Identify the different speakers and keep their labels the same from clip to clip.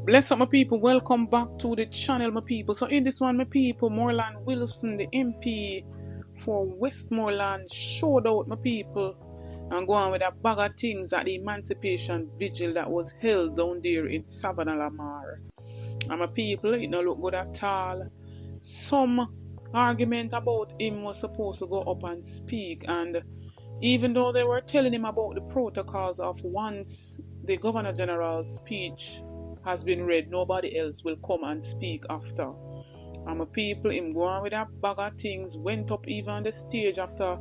Speaker 1: Bless up my people, welcome back to the channel my people. So in this one my people, Moreland Wilson, the MP for Westmoreland, showed out my people and go on with a bag of things at the Emancipation vigil that was held down there in Savannah Lamar. And my people, it don't look good at all. Some argument about him was supposed to go up and speak, and even though they were telling him about the protocols of once the Governor General's speech has been read, nobody else will come and speak after. And my people, him going with that bag of things, went up even on the stage after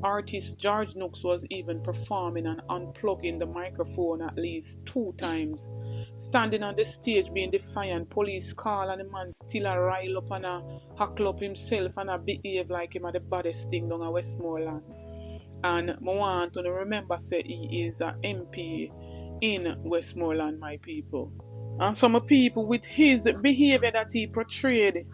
Speaker 1: artist George Nooks was even performing and unplugging the microphone at least 2 times. Standing on the stage being defiant, police call and the man still a rile up and a hackle up himself and a behave like him at the baddest thing down at Westmoreland. And I want to remember say he is an MP in Westmoreland, my people. And some people, with his behavior that he portrayed,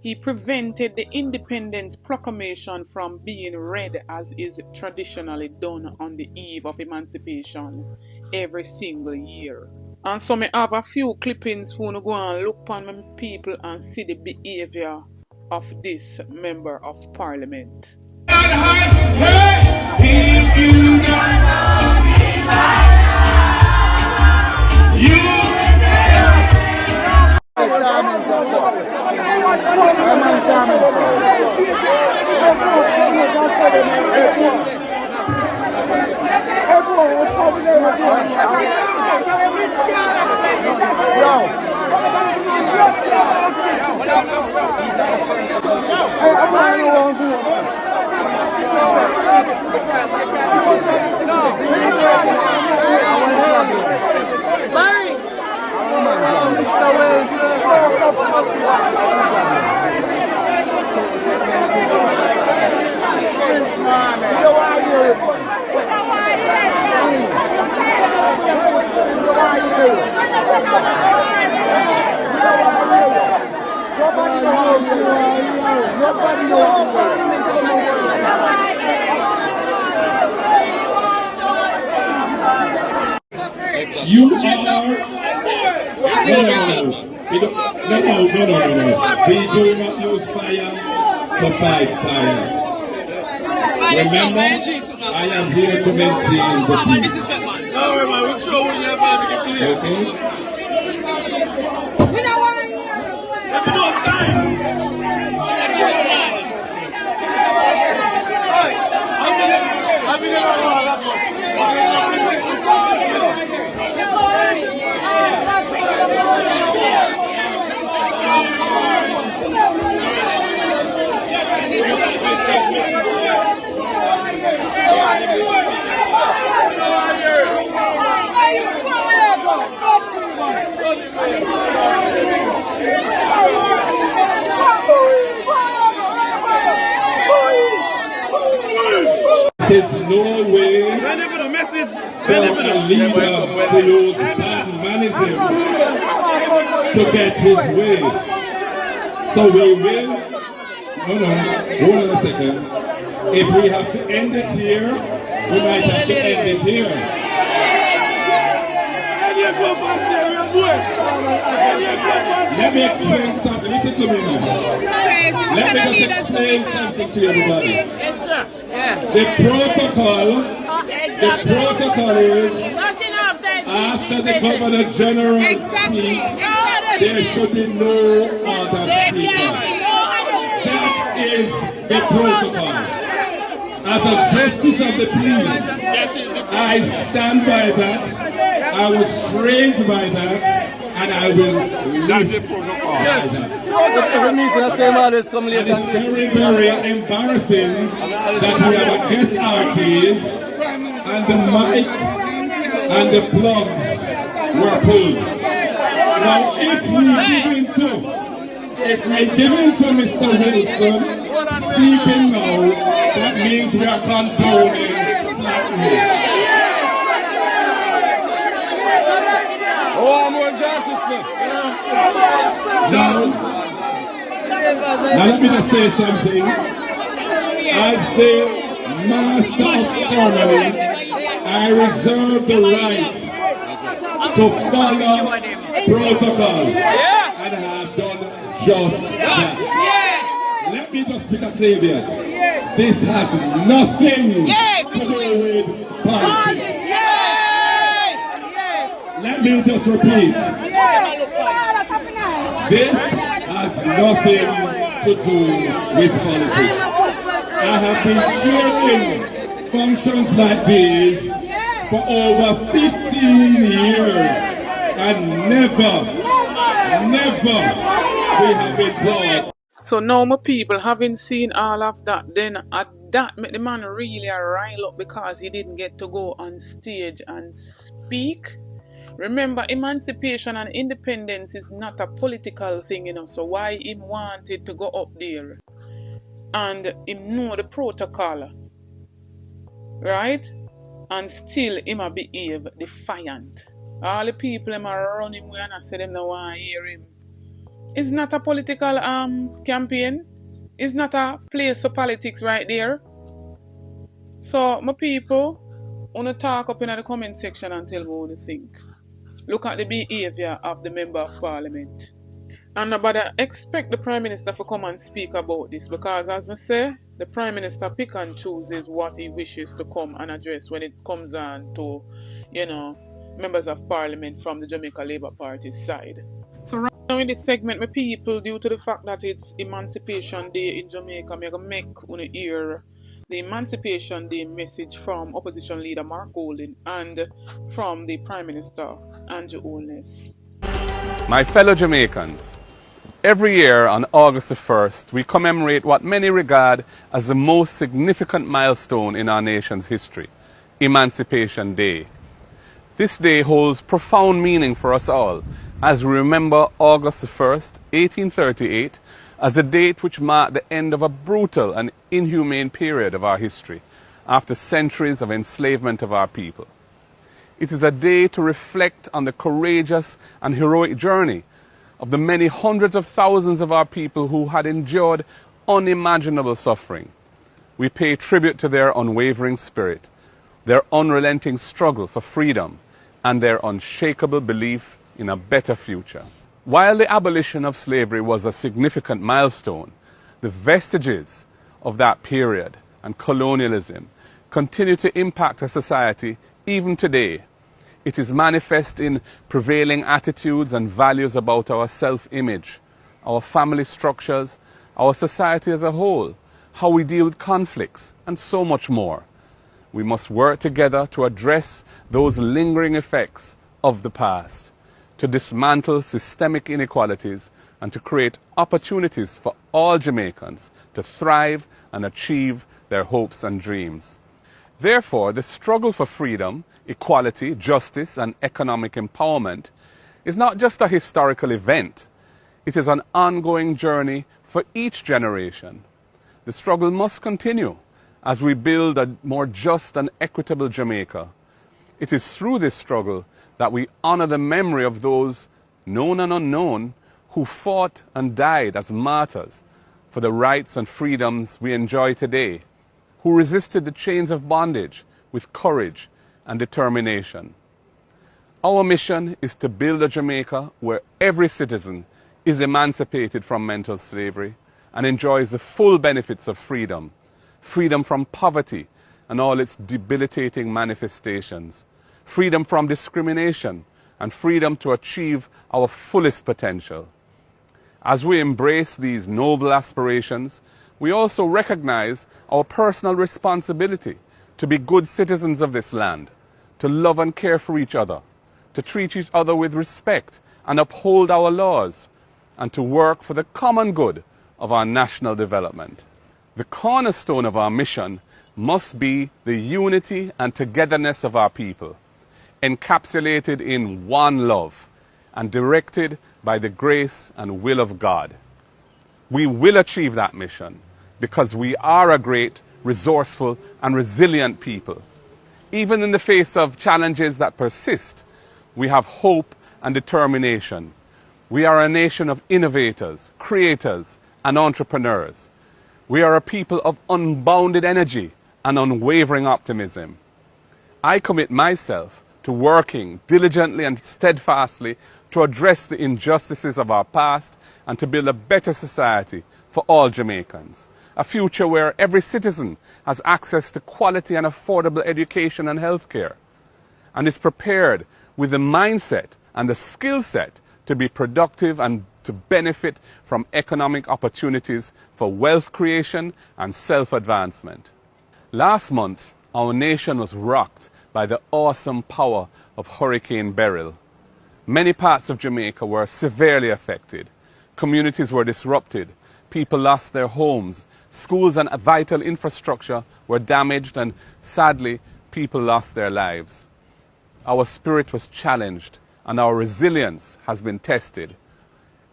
Speaker 1: he prevented the Independence Proclamation from being read as is traditionally done on the eve of Emancipation every single year. And so I have a few clippings for you to go and look upon my people and see the behavior of this member of parliament.
Speaker 2: You are no. We do not use fire to fight fire. Remember, I am here to maintain the peace. Okay? There's no way for a leader to use bad manism to get his way. So we will, hold on a second. If we have to end it here, we might have to end it here. Let me explain something. Listen to me now. Let me just explain something to everybody. The protocol is after the Governor General speaks, there should be no other speaker. That is the protocol. As a justice of the peace, I stand by that. I was trained by that. And I will live by that. And it's very, very embarrassing that we have a guest artist and the mic and the plugs were pulled. Now, if we give into If we give in to Mr. Wilson speaking now, that means we are condoning slackness. Now let me just say something. As the master of ceremony, I reserve the right to follow protocol, and I have done just that. Let me just pick a caveat. This has nothing to do with politics. Let me just repeat. This has nothing to do with politics. I have been chairing functions like these for over 15 years, and never we have been brought.
Speaker 1: So now my people, having seen all of that, then at that made the man really rile up because he didn't get to go on stage and speak. Remember, emancipation and independence is not a political thing, so why him wanted to go up there and him know the protocol, right? And still him a behave defiant. All the people him are running away and I say them no want to hear him. It's not a political campaign. It's not a place for politics right there. So my people, wanna talk up in the comment section and tell me what you think. Look at the behavior of the member of parliament. And nobody expect the Prime Minister to come and speak about this, because as I say, the Prime Minister pick and chooses what he wishes to come and address when it comes on to, members of parliament from the Jamaica Labour Party's side. So right now in this segment, my people, due to the fact that it's Emancipation Day in Jamaica, I'm going to make you hear the Emancipation Day message from Opposition Leader Mark Golding and from the Prime Minister Andrew Holness.
Speaker 3: My fellow Jamaicans, every year on August the 1st, we commemorate what many regard as the most significant milestone in our nation's history, Emancipation Day. This day holds profound meaning for us all, as we remember August the 1st, 1838, as a date which marked the end of a brutal and inhumane period of our history, after centuries of enslavement of our people. It is a day to reflect on the courageous and heroic journey of the many hundreds of thousands of our people who had endured unimaginable suffering. We pay tribute to their unwavering spirit, their unrelenting struggle for freedom, and their unshakable belief in a better future. While the abolition of slavery was a significant milestone, the vestiges of that period and colonialism continue to impact our society even today. It is manifest in prevailing attitudes and values about our self-image, our family structures, our society as a whole, how we deal with conflicts, and so much more. We must work together to address those lingering effects of the past, to dismantle systemic inequalities, and to create opportunities for all Jamaicans to thrive and achieve their hopes and dreams. Therefore, the struggle for freedom, equality, justice, and economic empowerment is not just a historical event. It is an ongoing journey for each generation. The struggle must continue as we build a more just and equitable Jamaica. It is through this struggle that we honor the memory of those, known and unknown, who fought and died as martyrs for the rights and freedoms we enjoy today, who resisted the chains of bondage with courage and determination. Our mission is to build a Jamaica where every citizen is emancipated from mental slavery and enjoys the full benefits of freedom, freedom from poverty and all its debilitating manifestations, freedom from discrimination, and freedom to achieve our fullest potential. As we embrace these noble aspirations, we also recognize our personal responsibility to be good citizens of this land, to love and care for each other, to treat each other with respect and uphold our laws, and to work for the common good of our national development. The cornerstone of our mission must be the unity and togetherness of our people, encapsulated in one love and directed by the grace and will of God. We will achieve that mission because we are a great, resourceful, and resilient people. Even in the face of challenges that persist, we have hope and determination. We are a nation of innovators, creators, and entrepreneurs. We are a people of unbounded energy and unwavering optimism. I commit myself to working diligently and steadfastly to address the injustices of our past and to build a better society for all Jamaicans. A future where every citizen has access to quality and affordable education and healthcare, and is prepared with the mindset and the skill set to be productive and to benefit from economic opportunities for wealth creation and self-advancement. Last month, our nation was rocked by the awesome power of Hurricane Beryl. Many parts of Jamaica were severely affected. Communities were disrupted. People lost their homes. Schools and vital infrastructure were damaged, and sadly, people lost their lives. Our spirit was challenged, and our resilience has been tested.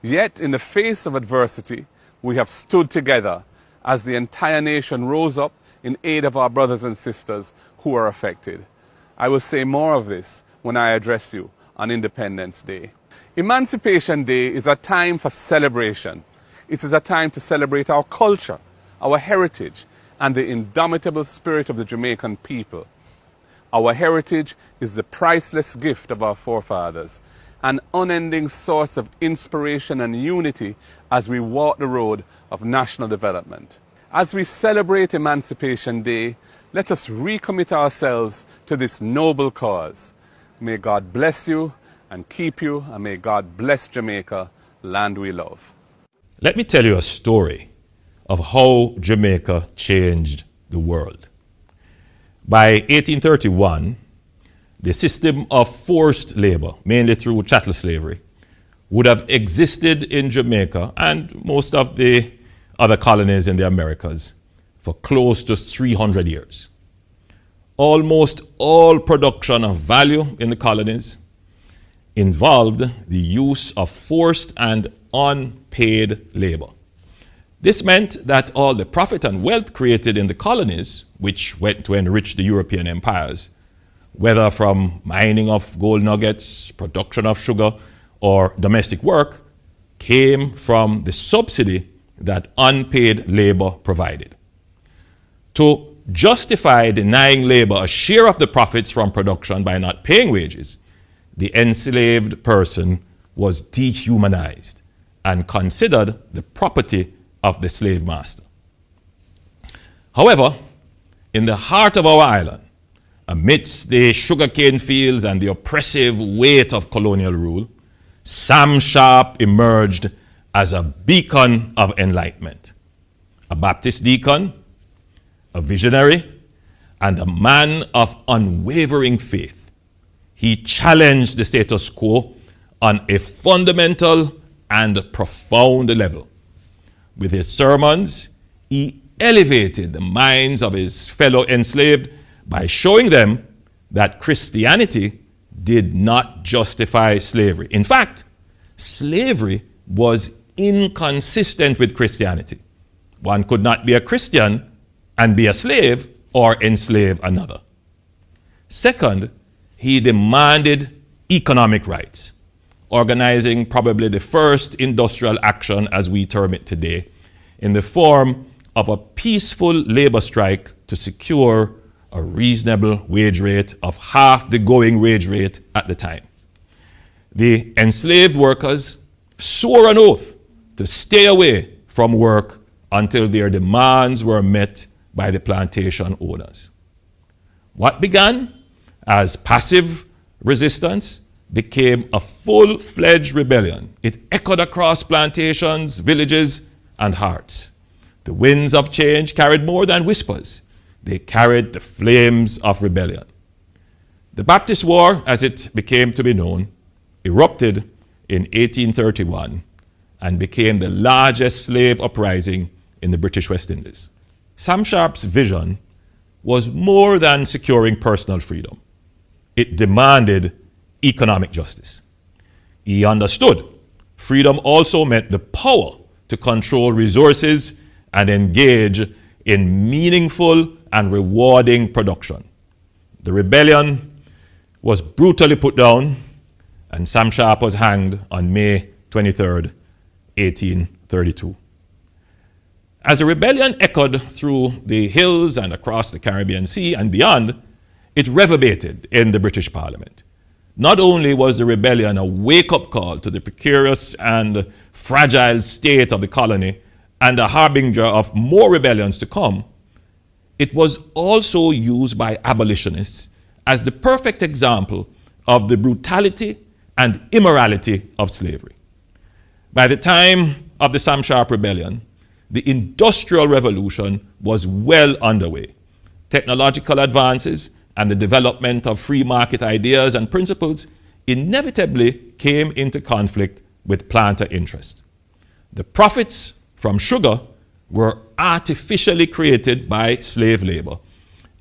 Speaker 3: Yet, in the face of adversity, we have stood together as the entire nation rose up in aid of our brothers and sisters who are affected. I will say more of this when I address you on Independence Day. Emancipation Day is a time for celebration. It is a time to celebrate our culture, our heritage, and the indomitable spirit of the Jamaican people. Our heritage is the priceless gift of our forefathers, an unending source of inspiration and unity as we walk the road of national development. As we celebrate Emancipation Day, let us recommit ourselves to this noble cause. May God bless you and keep you, and may God bless Jamaica, land we love.
Speaker 4: Let me tell you a story of how Jamaica changed the world. By 1831, the system of forced labor, mainly through chattel slavery, would have existed in Jamaica and most of the other colonies in the Americas for close to 300 years. Almost all production of value in the colonies involved the use of forced and unpaid labor. This meant that all the profit and wealth created in the colonies, which went to enrich the European empires, whether from mining of gold nuggets, production of sugar, or domestic work, came from the subsidy that unpaid labor provided. To justify denying labor a share of the profits from production by not paying wages, the enslaved person was dehumanized and considered the property of the slave master. However, in the heart of our island, amidst the sugarcane fields and the oppressive weight of colonial rule, Sam Sharpe emerged as a beacon of enlightenment. A Baptist deacon, a visionary, and a man of unwavering faith. He challenged the status quo on a fundamental and profound level. With his sermons, he elevated the minds of his fellow enslaved by showing them that Christianity did not justify slavery. In fact, slavery was inconsistent with Christianity. One could not be a Christian and be a slave or enslave another. Second, he demanded economic rights, organizing probably the first industrial action as we term it today, in the form of a peaceful labor strike to secure a reasonable wage rate of half the going wage rate at the time. The enslaved workers swore an oath to stay away from work until their demands were met by the plantation owners. What began as passive resistance became a full-fledged rebellion. It echoed across plantations, villages, and hearts. The winds of change carried more than whispers. They carried the flames of rebellion. The Baptist War, as it became to be known, erupted in 1831 and became the largest slave uprising in the British West Indies. Sam Sharpe's vision was more than securing personal freedom. It demanded economic justice. He understood freedom also meant the power to control resources and engage in meaningful and rewarding production. The rebellion was brutally put down, and Sam Sharpe was hanged on May 23rd, 1832. As the rebellion echoed through the hills and across the Caribbean Sea and beyond, it reverberated in the British Parliament. Not only was the rebellion a wake-up call to the precarious and fragile state of the colony and a harbinger of more rebellions to come, it was also used by abolitionists as the perfect example of the brutality and immorality of slavery. By the time of the Sam Sharpe Rebellion, the Industrial Revolution was well underway. Technological advances and the development of free market ideas and principles inevitably came into conflict with planter interest. The profits from sugar were artificially created by slave labor,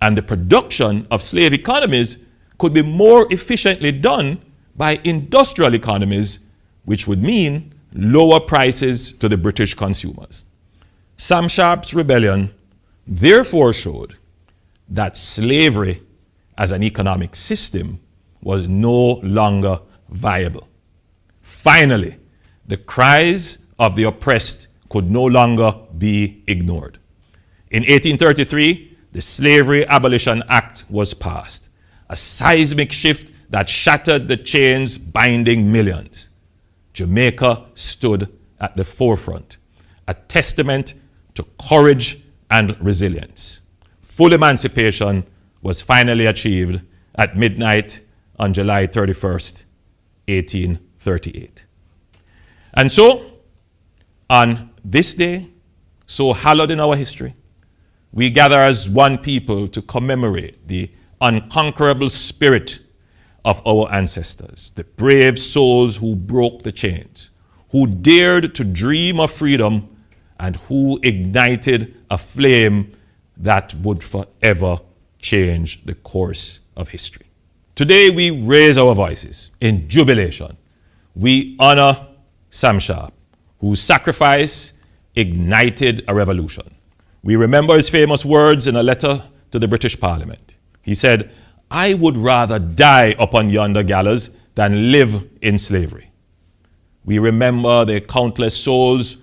Speaker 4: and the production of slave economies could be more efficiently done by industrial economies, which would mean lower prices to the British consumers. Sam Sharpe's rebellion therefore showed that slavery as an economic system was no longer viable. Finally, the cries of the oppressed could no longer be ignored. In 1833, the Slavery Abolition Act was passed, a seismic shift that shattered the chains binding millions. Jamaica stood at the forefront, a testament to courage and resilience. Full emancipation was finally achieved at midnight on July 31st, 1838. And so, on this day, so hallowed in our history, we gather as one people to commemorate the unconquerable spirit of our ancestors, the brave souls who broke the chains, who dared to dream of freedom, and who ignited a flame that would forever change the course of history. Today we raise our voices in jubilation. We honor Sam Sharpe, whose sacrifice ignited a revolution. We remember his famous words in a letter to the British Parliament. He said, "I would rather die upon yonder gallows than live in slavery." We remember the countless souls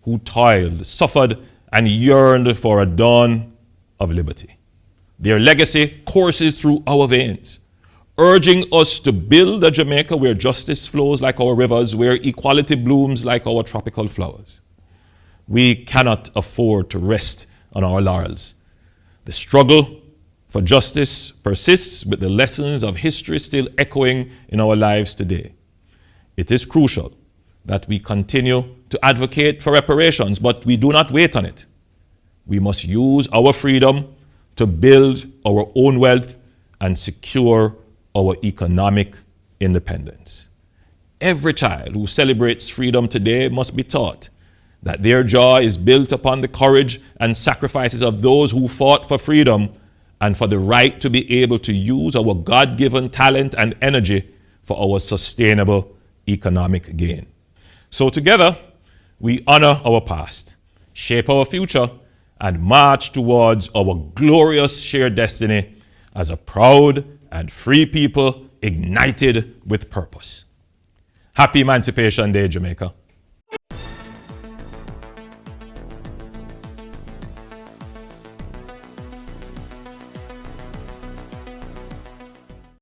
Speaker 4: who toiled, suffered, and yearned for a dawn of liberty. Their legacy courses through our veins, urging us to build a Jamaica where justice flows like our rivers, where equality blooms like our tropical flowers. We cannot afford to rest on our laurels. The struggle for justice persists with the lessons of history still echoing in our lives today. It is crucial that we continue to advocate for reparations, but we do not wait on it. We must use our freedom to build our own wealth and secure our economic independence. Every child who celebrates freedom today must be taught that their joy is built upon the courage and sacrifices of those who fought for freedom and for the right to be able to use our God-given talent and energy for our sustainable economic gain. So together, we honor our past, shape our future, and march towards our glorious shared destiny as a proud and free people ignited with purpose. Happy Emancipation Day, Jamaica.